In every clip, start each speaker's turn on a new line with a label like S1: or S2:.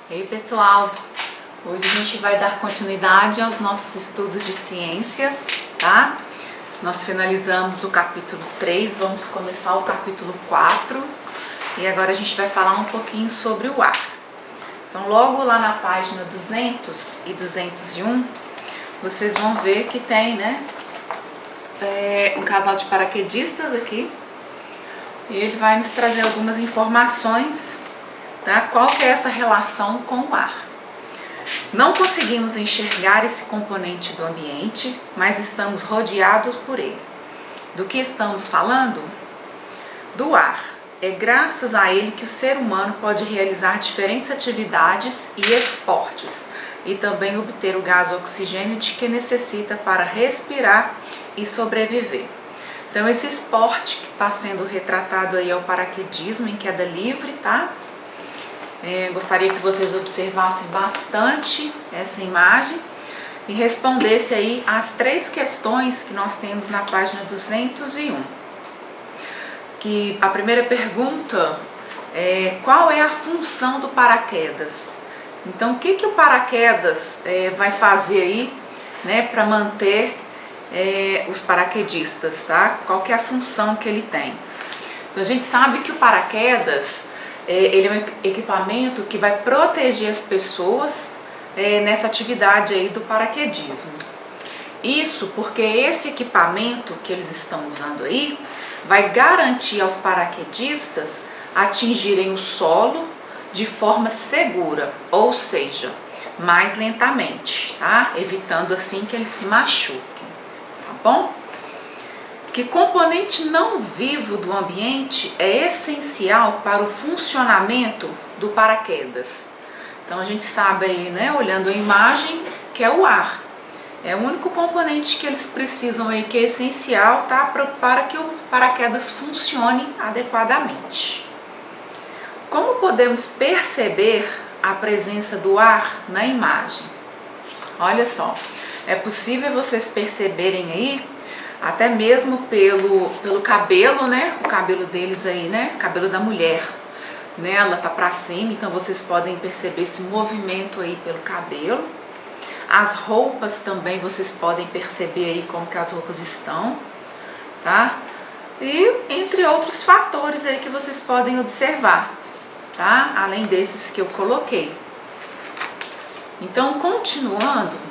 S1: E aí, pessoal, hoje a gente vai dar continuidade aos nossos estudos de ciências, tá? Nós finalizamos o capítulo 3, vamos começar o capítulo 4 e agora a gente vai falar um pouquinho sobre o ar. Então, logo lá na página 200 e 201, vocês vão ver que tem, né, um casal de paraquedistas aqui e ele vai nos trazer algumas informações, tá? Qual que é essa relação com o ar? Não conseguimos enxergar esse componente do ambiente, mas estamos rodeados por ele. Do que estamos falando? Do ar. É graças a ele que o ser humano pode realizar diferentes atividades e esportes e também obter o gás oxigênio de que necessita para respirar e sobreviver. Então, esse esporte que está sendo retratado aí é o paraquedismo em queda livre, tá? Gostaria que vocês observassem bastante essa imagem e respondessem aí as 3 questões que nós temos na página 201. Que a primeira pergunta é: qual é a função do paraquedas? Então, o que o paraquedas vai fazer aí, né, para manter os paraquedistas, tá? Qual que é a função que ele tem? Então, a gente sabe que o paraquedas ele é um equipamento que vai proteger as pessoas nessa atividade aí do paraquedismo. Isso porque esse equipamento que eles estão usando aí vai garantir aos paraquedistas atingirem o solo de forma segura, ou seja, mais lentamente, tá? Evitando assim que eles se machuquem, tá bom? Que componente não vivo do ambiente é essencial para o funcionamento do paraquedas? Então a gente sabe aí, né, olhando a imagem, que é o ar. É o único componente que eles precisam aí, que é essencial, tá, para que o paraquedas funcione adequadamente. Como podemos perceber a presença do ar na imagem? Olha só, é possível vocês perceberem aí, até mesmo pelo cabelo, né? O cabelo deles aí, né? O cabelo da mulher, né? Ela tá pra cima, então vocês podem perceber esse movimento aí pelo cabelo. As roupas também vocês podem perceber aí como que as roupas estão, tá? E entre outros fatores aí que vocês podem observar, tá? Além desses que eu coloquei. Então, continuando,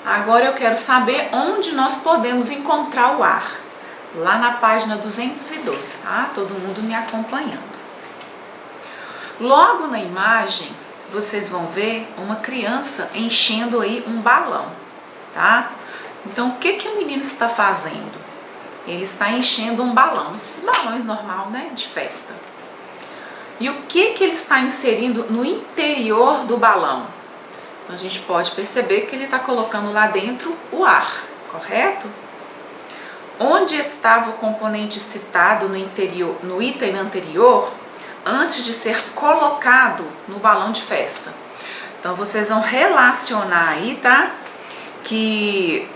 S1: agora eu quero saber onde nós podemos encontrar o ar. Lá na página 202, tá? Todo mundo me acompanhando. Logo na imagem, vocês vão ver uma criança enchendo aí um balão, tá? Então, o que o menino está fazendo? Ele está enchendo um balão, esses balões normal, né? De festa. E o que ele está inserindo no interior do balão? Então, a gente pode perceber que ele está colocando lá dentro o ar, correto? Onde estava o componente citado no item anterior, antes de ser colocado no balão de festa? Então, vocês vão relacionar aí, tá? Que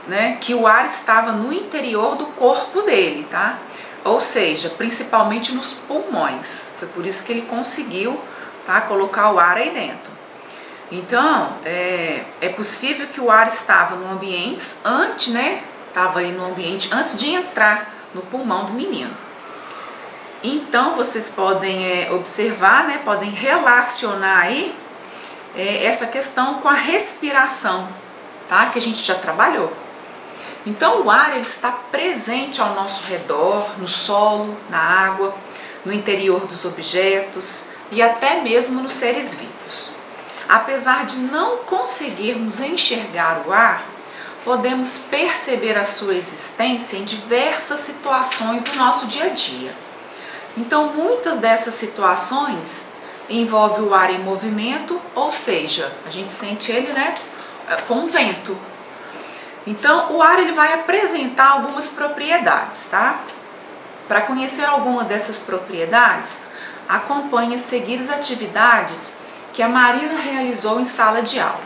S1: o ar estava no interior do corpo dele, tá? Ou seja, principalmente nos pulmões. Foi por isso que ele conseguiu, tá, colocar o ar aí dentro. Então, é possível que o ar estava no ambiente antes, né? Estava aí no ambiente antes de entrar no pulmão do menino. Então, vocês podem observar, né? Podem relacionar aí essa questão com a respiração, tá? Que a gente já trabalhou. Então, o ar ele está presente ao nosso redor, no solo, na água, no interior dos objetos e até mesmo nos seres vivos. Apesar de não conseguirmos enxergar o ar, podemos perceber a sua existência em diversas situações do nosso dia a dia. Então, muitas dessas situações envolvem o ar em movimento, ou seja, a gente sente ele, né, com vento. Então, o ar ele vai apresentar algumas propriedades, tá? Para conhecer alguma dessas propriedades, acompanhe a seguir as atividades que a Marina realizou em sala de aula.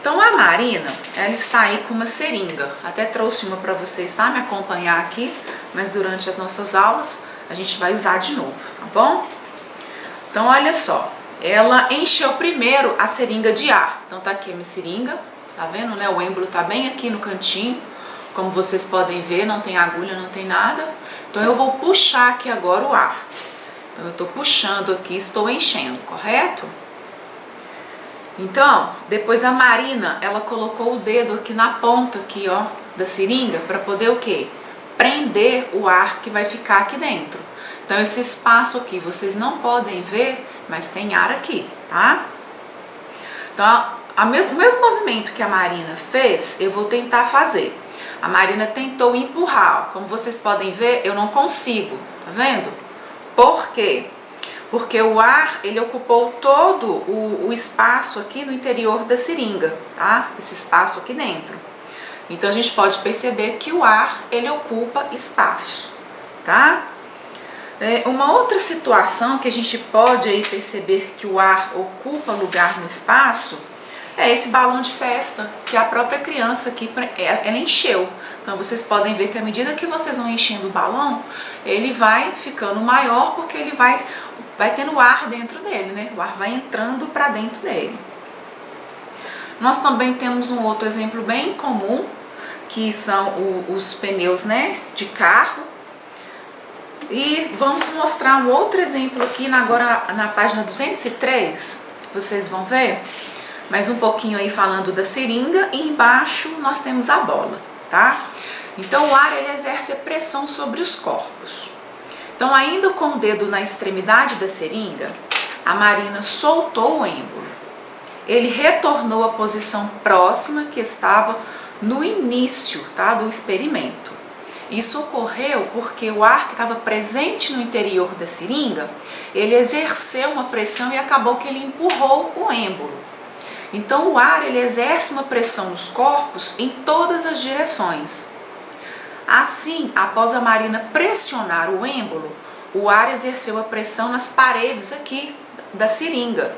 S1: Então, a Marina, ela está aí com uma seringa. Até trouxe uma para vocês, tá? Me acompanhar aqui, mas durante as nossas aulas a gente vai usar de novo, tá bom? Então, olha só. ela encheu primeiro a seringa de ar. Então tá aqui a minha seringa, tá vendo, né? O êmbolo tá bem aqui no cantinho, como vocês podem ver, não tem agulha, não tem nada. Então eu vou puxar aqui agora o ar. Então eu tô puxando aqui, estou enchendo, correto? Então, depois a Marina, ela colocou o dedo aqui na ponta aqui, ó, da seringa, para poder o quê? Prender o ar que vai ficar aqui dentro. Então esse espaço aqui, vocês não podem ver, mas tem ar aqui, tá? Então, o mesmo movimento que a Marina fez, eu vou tentar fazer. A Marina tentou empurrar, ó. Como vocês podem ver, eu não consigo, tá vendo? Por quê? Porque o ar, ele ocupou todo o espaço aqui no interior da seringa, tá? Esse espaço aqui dentro. Então a gente pode perceber que o ar, ele ocupa espaço, tá? Uma outra situação que a gente pode aí perceber que o ar ocupa lugar no espaço é esse balão de festa que a própria criança aqui, ela encheu. Então vocês podem ver que à medida que vocês vão enchendo o balão, ele vai ficando maior porque ele vai tendo ar dentro dele, né? O ar vai entrando para dentro dele. Nós também temos um outro exemplo bem comum, que são os pneus, né, de carro. E vamos mostrar um outro exemplo aqui agora na página 203, vocês vão ver mais um pouquinho aí falando da seringa e embaixo nós temos a bola, tá? Então o ar, ele exerce a pressão sobre os corpos. Então, ainda com o dedo na extremidade da seringa, a Marina soltou o êmbolo. Ele retornou à posição próxima que estava no início, tá, do experimento. Isso ocorreu porque o ar que estava presente no interior da seringa, ele exerceu uma pressão e acabou que ele empurrou o êmbolo. Então o ar, ele exerce uma pressão nos corpos em todas as direções. Assim, após a Marina pressionar o êmbolo, o ar exerceu a pressão nas paredes aqui da seringa,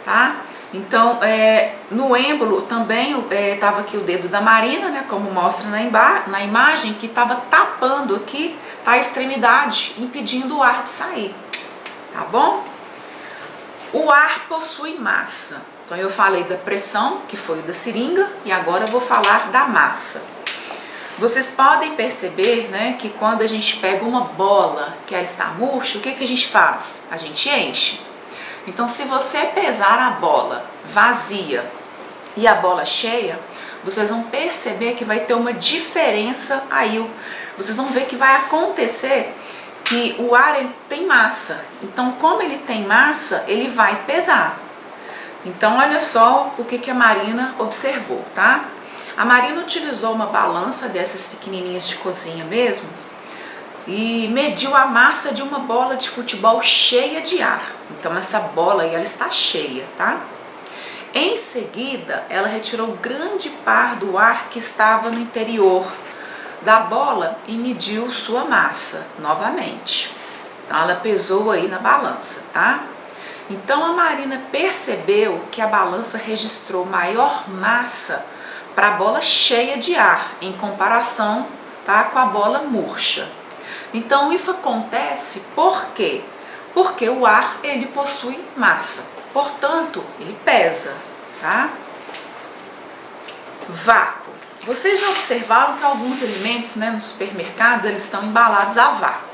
S1: tá? Então, no êmbolo também estava aqui o dedo da Marina, né, como mostra na imagem, que estava tapando aqui, tá, a extremidade, impedindo o ar de sair, tá bom? O ar possui massa. Então, eu falei da pressão, que foi o da seringa, e agora eu vou falar da massa. Vocês podem perceber, né, que quando a gente pega uma bola que ela está murcha, o que a gente faz? A gente enche. Então, se você pesar a bola vazia e a bola cheia, vocês vão perceber que vai ter uma diferença aí. Vocês vão ver que vai acontecer que o ar, ele tem massa. Então, como ele tem massa, ele vai pesar. Então, olha só o que a Marina observou, tá? A Marina utilizou uma balança dessas pequenininhas de cozinha mesmo e mediu a massa de uma bola de futebol cheia de ar. Então essa bola aí, ela está cheia, tá? Em seguida, ela retirou grande par do ar que estava no interior da bola e mediu sua massa novamente. Então ela pesou aí na balança, tá? Então a Marina percebeu que a balança registrou maior massa para a bola cheia de ar em comparação, tá, com a bola murcha. Então isso acontece por quê? Porque o ar, ele possui massa, portanto ele pesa, tá? Vácuo. Vocês já observaram que alguns alimentos, né, nos supermercados, eles estão embalados a vácuo.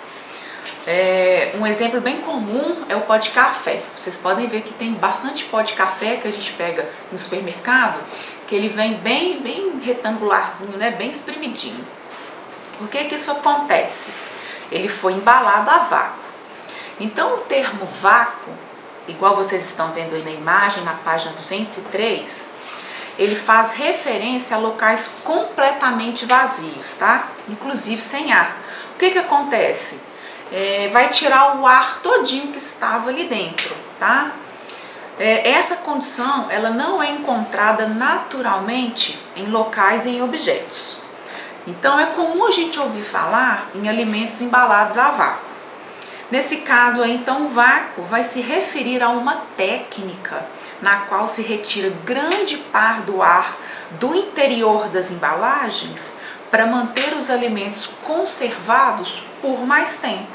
S1: Um exemplo bem comum é o pó de café. Vocês podem ver que tem bastante pó de café que a gente pega no supermercado, que ele vem bem retangularzinho, né, bem espremidinho. Por que isso acontece? Ele foi embalado a vácuo. Então o termo vácuo, igual vocês estão vendo aí na imagem, na página 203, ele faz referência a locais completamente vazios, tá? Inclusive sem ar. O que acontece? Vai tirar o ar todinho que estava ali dentro, tá? Essa condição, ela não é encontrada naturalmente em locais e em objetos. Então é comum a gente ouvir falar em alimentos embalados a vácuo. Nesse caso aí, então, o vácuo vai se referir a uma técnica na qual se retira grande par do ar do interior das embalagens para manter os alimentos conservados por mais tempo,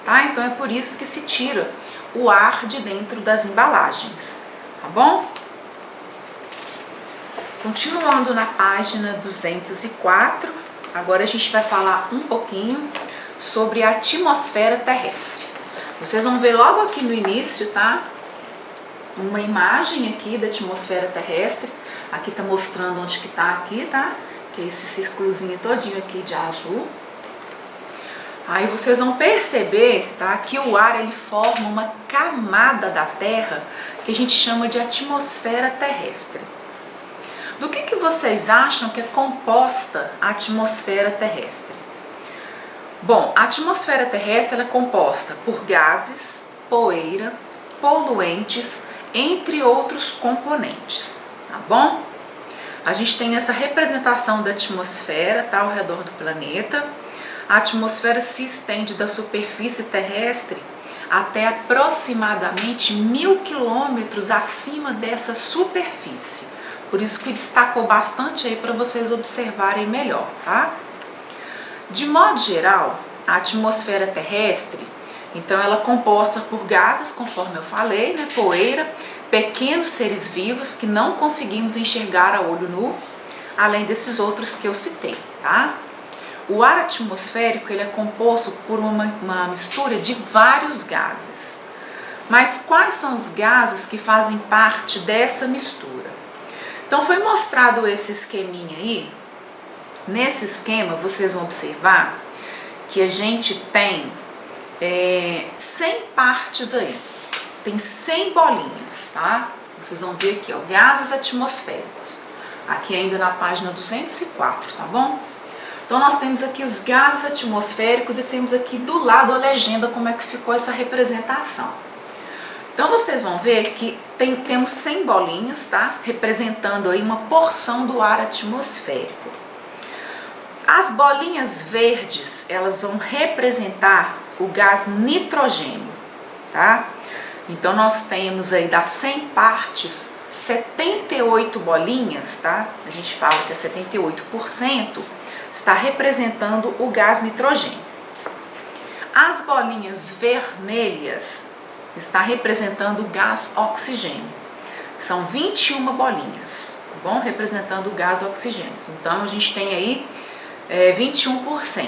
S1: tá? Então é por isso que se tira o ar de dentro das embalagens, tá bom? Continuando na página 204, agora a gente vai falar um pouquinho sobre a atmosfera terrestre. Vocês vão ver logo aqui no início, tá? Uma imagem aqui da atmosfera terrestre. Aqui tá mostrando onde que tá aqui, tá? Que é esse círculozinho todinho aqui de azul. Aí vocês vão perceber, tá, que o ar ele forma uma camada da Terra que a gente chama de atmosfera terrestre. Do que vocês acham que é composta a atmosfera terrestre? Bom, a atmosfera terrestre ela é composta por gases, poeira, poluentes, entre outros componentes, tá bom? A gente tem essa representação da atmosfera, tá, ao redor do planeta. A atmosfera se estende da superfície terrestre até aproximadamente 1000 quilômetros acima dessa superfície. Por isso que destacou bastante aí para vocês observarem melhor, tá? De modo geral, a atmosfera terrestre, então ela é composta por gases, conforme eu falei, né? Poeira, pequenos seres vivos que não conseguimos enxergar a olho nu, além desses outros que eu citei, tá? O ar atmosférico ele é composto por uma mistura de vários gases. Mas quais são os gases que fazem parte dessa mistura? Então foi mostrado esse esqueminha aí. Nesse esquema vocês vão observar que a gente tem 100 partes aí. Tem 100 bolinhas, tá? Vocês vão ver aqui, ó, gases atmosféricos. Aqui ainda na página 204, tá bom? Então nós temos aqui os gases atmosféricos e temos aqui do lado a legenda como é que ficou essa representação. Então vocês vão ver que temos 100 bolinhas, tá? Representando aí uma porção do ar atmosférico. As bolinhas verdes, elas vão representar o gás nitrogênio, tá? Então nós temos aí das 100 partes, 78 bolinhas, tá? A gente fala que é 78%, está representando o gás nitrogênio. As bolinhas vermelhas está representando o gás oxigênio. São 21 bolinhas, tá bom? Representando o gás oxigênio. Então a gente tem aí 21%.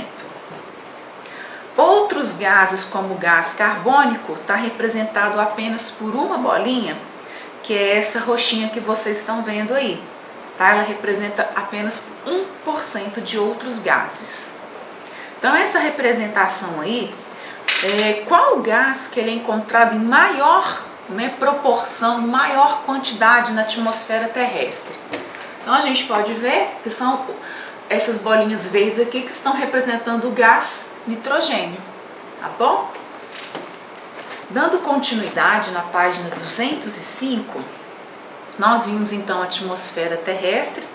S1: Outros gases, como o gás carbônico, está representado apenas por uma bolinha, que é essa roxinha que vocês estão vendo aí. Tá? Ela representa apenas 1% de outros gases. Então essa representação aí, qual gás que ele é encontrado em maior proporção, em maior quantidade na atmosfera terrestre? Então a gente pode ver que são essas bolinhas verdes aqui que estão representando o gás nitrogênio, tá bom? Dando continuidade na página 205, nós vimos então a atmosfera terrestre.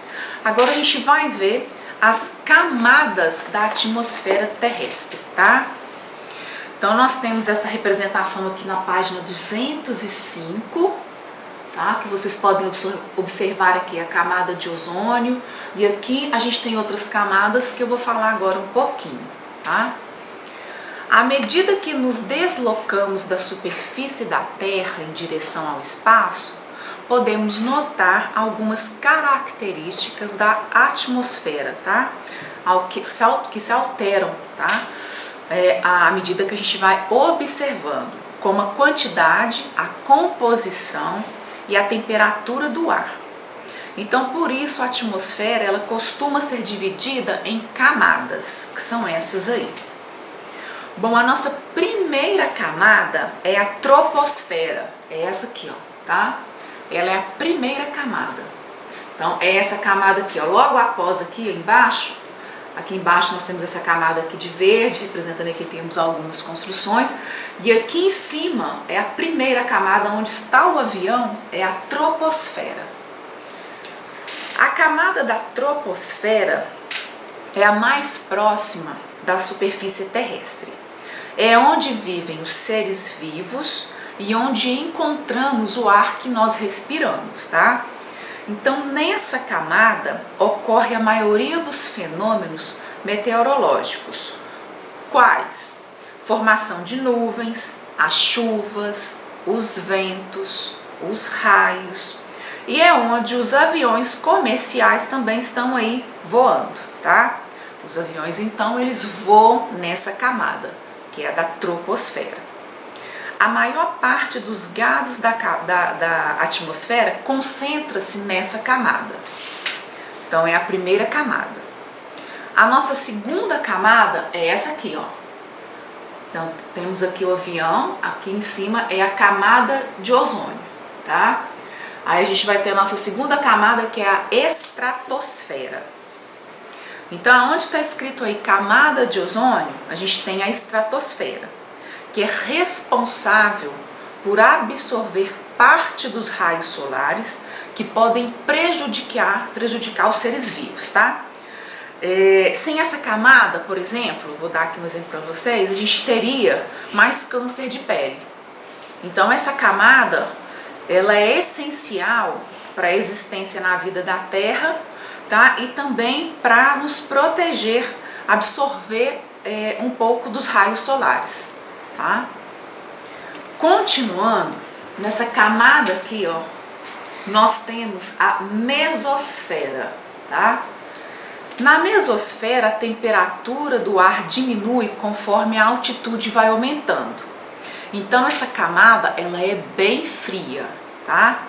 S1: Agora a gente vai ver as camadas da atmosfera terrestre, tá? Então nós temos essa representação aqui na página 205, tá? Que vocês podem observar aqui a camada de ozônio, e aqui a gente tem outras camadas que eu vou falar agora um pouquinho, tá? À medida que nos deslocamos da superfície da Terra em direção ao espaço, podemos notar algumas características da atmosfera, tá? Que se alteram, tá? À medida que a gente vai observando, como a quantidade, a composição e a temperatura do ar. Então, por isso a atmosfera ela costuma ser dividida em camadas, que são essas aí. Bom, a nossa primeira camada é a troposfera, é essa aqui, ó, tá? Ela é a primeira camada. Então, é essa camada aqui, ó, logo após aqui embaixo. Aqui embaixo nós temos essa camada aqui de verde, representando aqui temos algumas construções. E aqui em cima é a primeira camada onde está o avião, é a troposfera. A camada da troposfera é a mais próxima da superfície terrestre. É onde vivem os seres vivos e onde encontramos o ar que nós respiramos, tá? Então, nessa camada ocorre a maioria dos fenômenos meteorológicos. Quais? Formação de nuvens, as chuvas, os ventos, os raios, e é onde os aviões comerciais também estão aí voando, tá? Os aviões, então, eles voam nessa camada, que é a da troposfera. A maior parte dos gases da atmosfera concentra-se nessa camada. Então, é a primeira camada. A nossa segunda camada é essa aqui, ó. Então, temos aqui o avião, aqui em cima é a camada de ozônio, tá? Aí a gente vai ter a nossa segunda camada, que é a estratosfera. Então, onde está escrito aí camada de ozônio, a gente tem a estratosfera, que é responsável por absorver parte dos raios solares que podem prejudicar os seres vivos, tá? Sem essa camada, por exemplo, vou dar aqui um exemplo para vocês, a gente teria mais câncer de pele. Então, essa camada, ela é essencial para a existência na vida da Terra, tá? E também para nos proteger, absorver um pouco dos raios solares, tá? Continuando, nessa camada aqui, ó, nós temos a mesosfera, tá? Na mesosfera, a temperatura do ar diminui conforme a altitude vai aumentando. Então, essa camada, ela é bem fria, tá?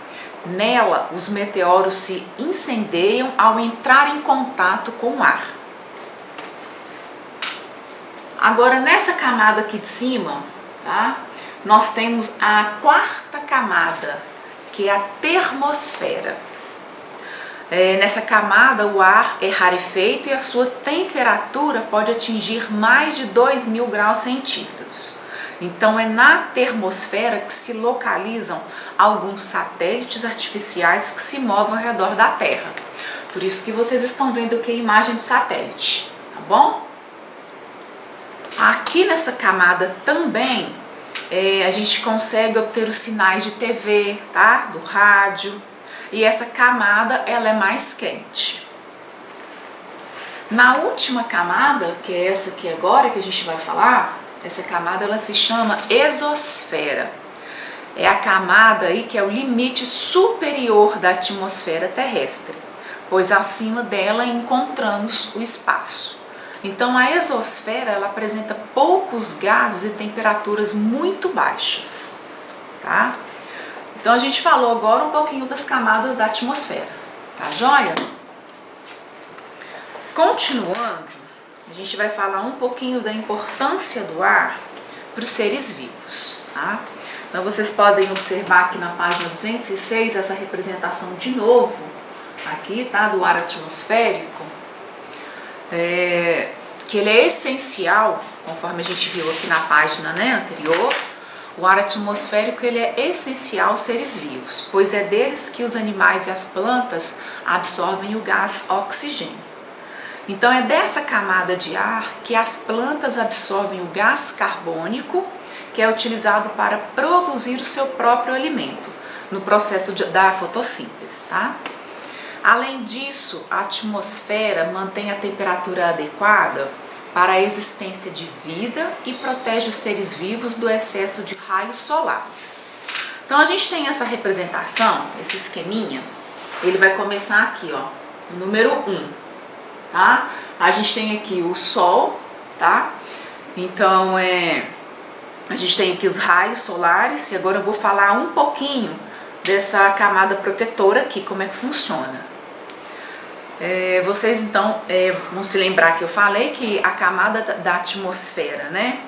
S1: Nela, os meteoros se incendeiam ao entrar em contato com o ar. Agora, nessa camada aqui de cima, tá? Nós temos a quarta camada, que é a termosfera. Nessa camada, o ar é rarefeito e a sua temperatura pode atingir mais de 2.000 graus centígrados. Então, é na termosfera que se localizam alguns satélites artificiais que se movem ao redor da Terra. Por isso que vocês estão vendo aqui a imagem do satélite, tá bom? Aqui nessa camada também, a gente consegue obter os sinais de TV, tá? Do rádio. E essa camada, ela é mais quente. Na última camada, que é essa aqui agora que a gente vai falar, essa camada ela se chama exosfera. É a camada aí que é o limite superior da atmosfera terrestre, pois acima dela encontramos o espaço. Então a exosfera ela apresenta poucos gases e temperaturas muito baixas, tá? Então a gente falou agora um pouquinho das camadas da atmosfera, tá joia? Continuando, a gente vai falar um pouquinho da importância do ar para os seres vivos, tá? Então vocês podem observar aqui na página 206 essa representação de novo, aqui, tá? Do ar atmosférico, que ele é essencial, conforme a gente viu aqui na página, né, anterior. O ar atmosférico ele é essencial aos seres vivos, pois é deles que os animais e as plantas absorvem o gás oxigênio. Então é dessa camada de ar que as plantas absorvem o gás carbônico, que é utilizado para produzir o seu próprio alimento, no processo da fotossíntese, tá? Além disso, a atmosfera mantém a temperatura adequada para a existência de vida e protege os seres vivos do excesso de raios solares. Então a gente tem essa representação, esse esqueminha, ele vai começar aqui, ó, o número 1, tá? A gente tem aqui o Sol, tá? Então a gente tem aqui os raios solares e agora eu vou falar um pouquinho dessa camada protetora aqui, como é que funciona. Vocês então vão se lembrar que eu falei que a camada da atmosfera, né?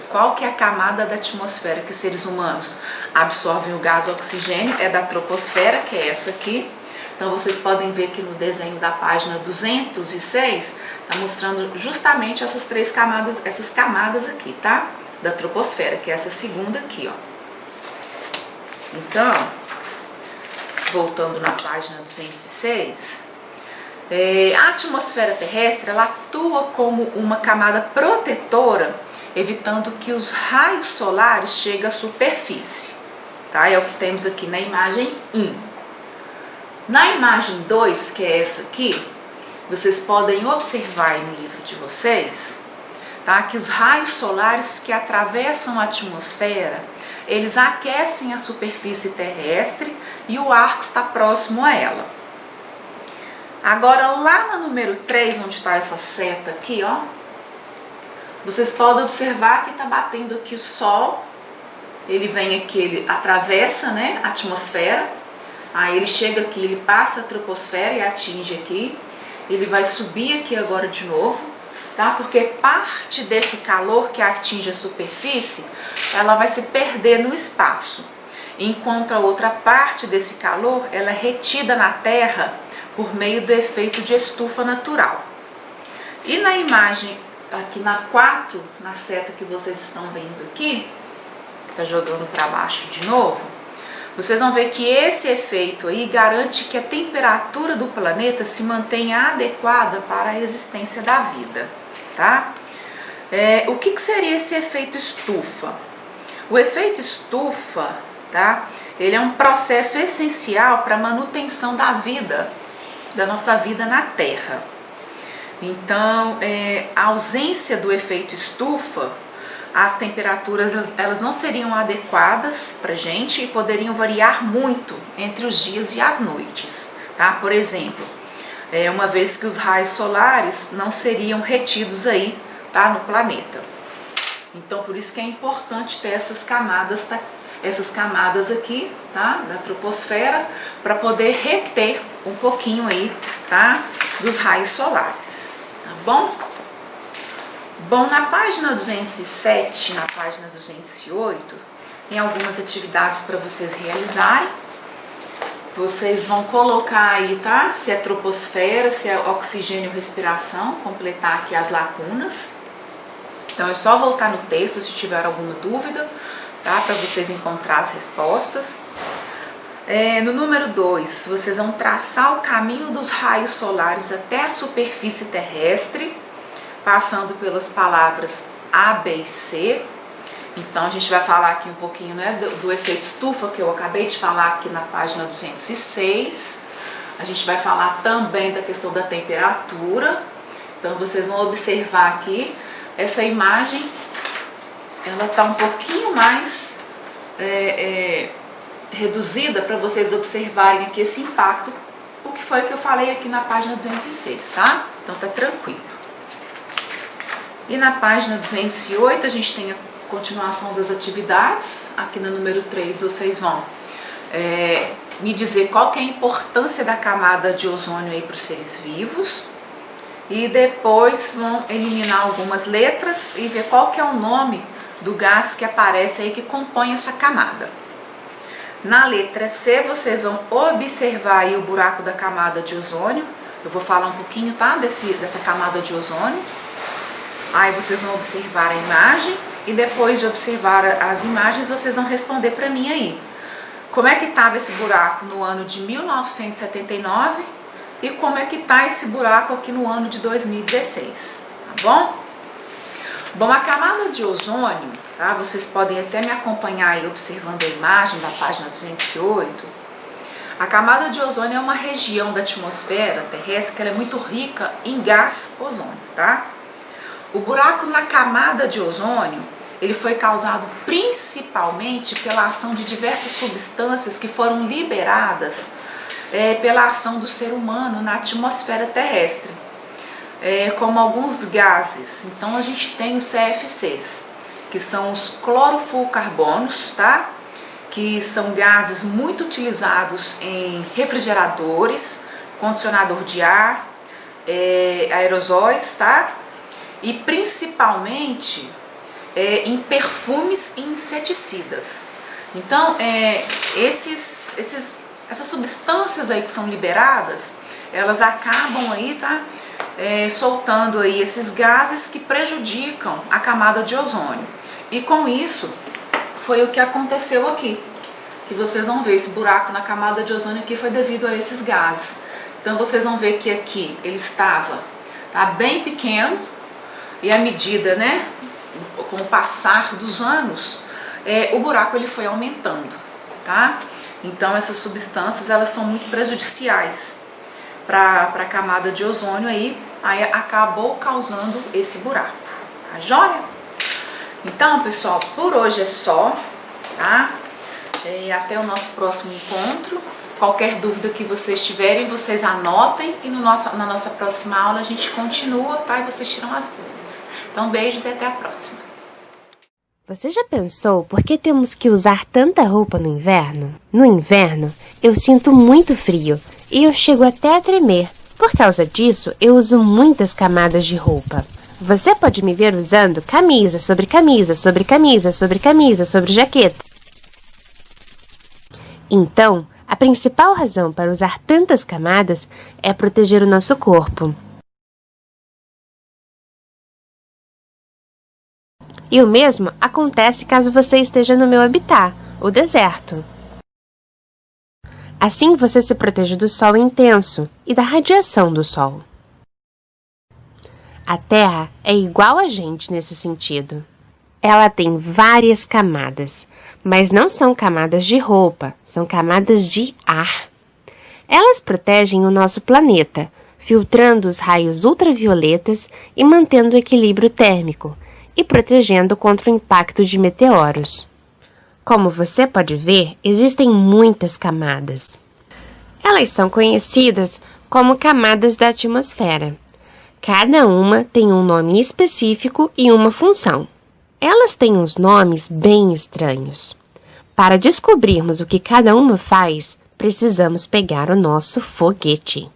S1: Qual que é a camada da atmosfera que os seres humanos absorvem o gás oxigênio? É da troposfera, que é essa aqui. Então vocês podem ver que no desenho da página 206 está mostrando justamente essas três camadas, essas camadas aqui, tá? Da troposfera, que é essa segunda aqui, ó. Então, voltando na página 206, a atmosfera terrestre ela atua como uma camada protetora, evitando que os raios solares cheguem à superfície, tá? É o que temos aqui na imagem 1. Na imagem 2, que é essa aqui, vocês podem observar aí no livro de vocês, tá? Que os raios solares que atravessam a atmosfera, eles aquecem a superfície terrestre e o ar que está próximo a ela. Agora, lá no número 3, onde está essa seta aqui, ó, vocês podem observar que está batendo aqui o Sol. Ele vem aqui, ele atravessa, né, a atmosfera, aí ele chega aqui, ele passa a troposfera e atinge aqui. Ele vai subir aqui agora de novo, tá? Porque parte desse calor que atinge a superfície, ela vai se perder no espaço, enquanto a outra parte desse calor, ela é retida na Terra por meio do efeito de estufa natural. E na imagem aqui na 4, na seta que vocês estão vendo aqui, tá jogando para baixo de novo, vocês vão ver que esse efeito aí garante que a temperatura do planeta se mantenha adequada para a existência da vida, tá? O que seria esse efeito estufa? O efeito estufa, tá? Ele é um processo essencial para a manutenção da vida, da nossa vida na Terra. Então, a ausência do efeito estufa, as temperaturas elas não seriam adequadas para a gente e poderiam variar muito entre os dias e as noites, tá? Por exemplo, uma vez que os raios solares não seriam retidos aí, tá, no planeta. Então, por isso que é importante ter essas camadas aqui, tá, da troposfera, para poder reter um pouquinho aí, tá, dos raios solares, tá bom? Bom, na página 207, na página 208, tem algumas atividades para vocês realizarem. Vocês vão colocar aí, tá? Se é troposfera, se é oxigênio, respiração, completar aqui as lacunas. Então é só voltar no texto se tiver alguma dúvida, tá? Para vocês encontrar as respostas. No número 2, vocês vão traçar o caminho dos raios solares até a superfície terrestre, passando pelas palavras A, B e C. Então a gente vai falar aqui um pouquinho, né, do efeito estufa, que eu acabei de falar aqui na página 206. A gente vai falar também da questão da temperatura. Então vocês vão observar aqui, essa imagem, ela está um pouquinho mais reduzida para vocês observarem aqui esse impacto, o que foi que eu falei aqui na página 206, tá? Então tá tranquilo. E na página 208 a gente tem a continuação das atividades. Aqui no número 3 vocês vão me dizer qual que é a importância da camada de ozônio aí para os seres vivos. E depois vão eliminar algumas letras e ver qual que é o nome do gás que aparece aí que compõe essa camada. Na letra C vocês vão observar aí o buraco da camada de ozônio. Eu vou falar um pouquinho, tá, dessa camada de ozônio. Aí vocês vão observar a imagem e depois de observar as imagens vocês vão responder para mim aí. Como é que estava esse buraco no ano de 1979 e como é que está esse buraco aqui no ano de 2016, tá bom? Bom, a camada de ozônio, tá? Vocês podem até me acompanhar aí observando a imagem da página 208. A camada de ozônio é uma região da atmosfera terrestre que ela é muito rica em gás ozônio, tá? O buraco na camada de ozônio, ele foi causado principalmente pela ação de diversas substâncias que foram liberadas pela ação do ser humano na atmosfera terrestre, como alguns gases. Então a gente tem os CFCs, que são os clorofluorcarbonos, tá? Que são gases muito utilizados em refrigeradores, condicionador de ar, aerosóis, tá? E principalmente em perfumes e inseticidas. Então, essas substâncias aí que são liberadas, elas acabam aí, tá, soltando aí esses gases que prejudicam a camada de ozônio. E com isso, foi o que aconteceu aqui, que vocês vão ver, esse buraco na camada de ozônio aqui foi devido a esses gases. Então, vocês vão ver que aqui ele estava, tá, bem pequeno, e à medida, né, com o passar dos anos, o buraco ele foi aumentando, tá? Então essas substâncias elas são muito prejudiciais para a camada de ozônio aí acabou causando esse buraco, Tá joia? Então, pessoal, por hoje é só, tá? E até o nosso próximo encontro. Qualquer dúvida que vocês tiverem, vocês anotem e na nossa próxima aula a gente continua, tá? E vocês tiram as dúvidas. Então, beijos e até a próxima.
S2: Você já pensou por que temos que usar tanta roupa no inverno? No inverno, eu sinto muito frio e eu chego até a tremer. Por causa disso, eu uso muitas camadas de roupa. Você pode me ver usando camisa sobre camisa, sobre camisa, sobre camisa, sobre jaqueta. Então, a principal razão para usar tantas camadas é proteger o nosso corpo. E o mesmo acontece caso você esteja no meu habitat, o deserto. Assim você se protege do sol intenso e da radiação do sol. A Terra é igual a gente nesse sentido. Ela tem várias camadas, mas não são camadas de roupa, são camadas de ar. Elas protegem o nosso planeta, filtrando os raios ultravioletas e mantendo o equilíbrio térmico, e protegendo contra o impacto de meteoros. Como você pode ver, existem muitas camadas. Elas são conhecidas como camadas da atmosfera. Cada uma tem um nome específico e uma função. Elas têm uns nomes bem estranhos. Para descobrirmos o que cada uma faz, precisamos pegar o nosso foguete.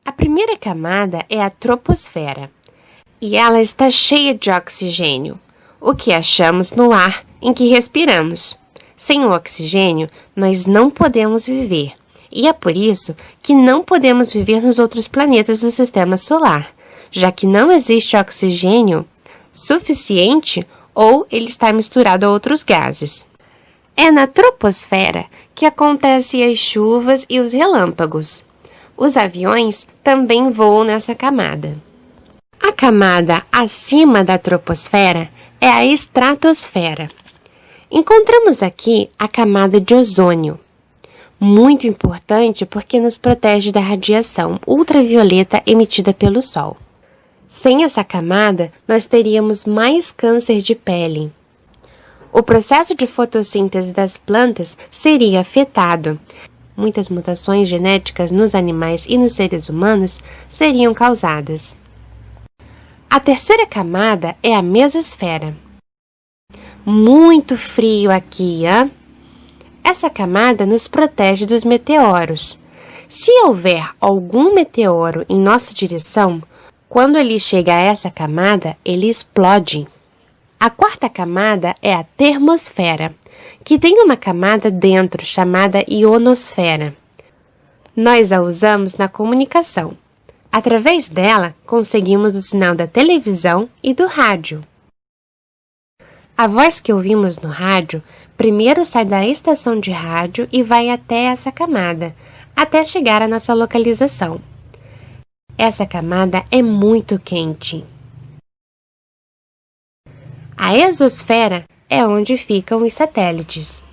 S2: A primeira camada é a troposfera, e ela está cheia de oxigênio, o que achamos no ar em que respiramos. Sem o oxigênio, nós não podemos viver. E é por isso que não podemos viver nos outros planetas do Sistema Solar, já que não existe oxigênio suficiente ou ele está misturado a outros gases. É na troposfera que acontecem as chuvas e os relâmpagos. Os aviões também voam nessa camada. A camada acima da troposfera é a estratosfera. Encontramos aqui a camada de ozônio, muito importante porque nos protege da radiação ultravioleta emitida pelo Sol. Sem essa camada, nós teríamos mais câncer de pele. O processo de fotossíntese das plantas seria afetado. Muitas mutações genéticas nos animais e nos seres humanos seriam causadas. A terceira camada é a mesosfera. Muito frio aqui, hein? Essa camada nos protege dos meteoros. Se houver algum meteoro em nossa direção, quando ele chega a essa camada, ele explode. A quarta camada é a termosfera, que tem uma camada dentro chamada ionosfera. Nós a usamos na comunicação. Através dela, conseguimos o sinal da televisão e do rádio. A voz que ouvimos no rádio primeiro sai da estação de rádio e vai até essa camada, até chegar à nossa localização. Essa camada é muito quente. A exosfera é onde ficam os satélites.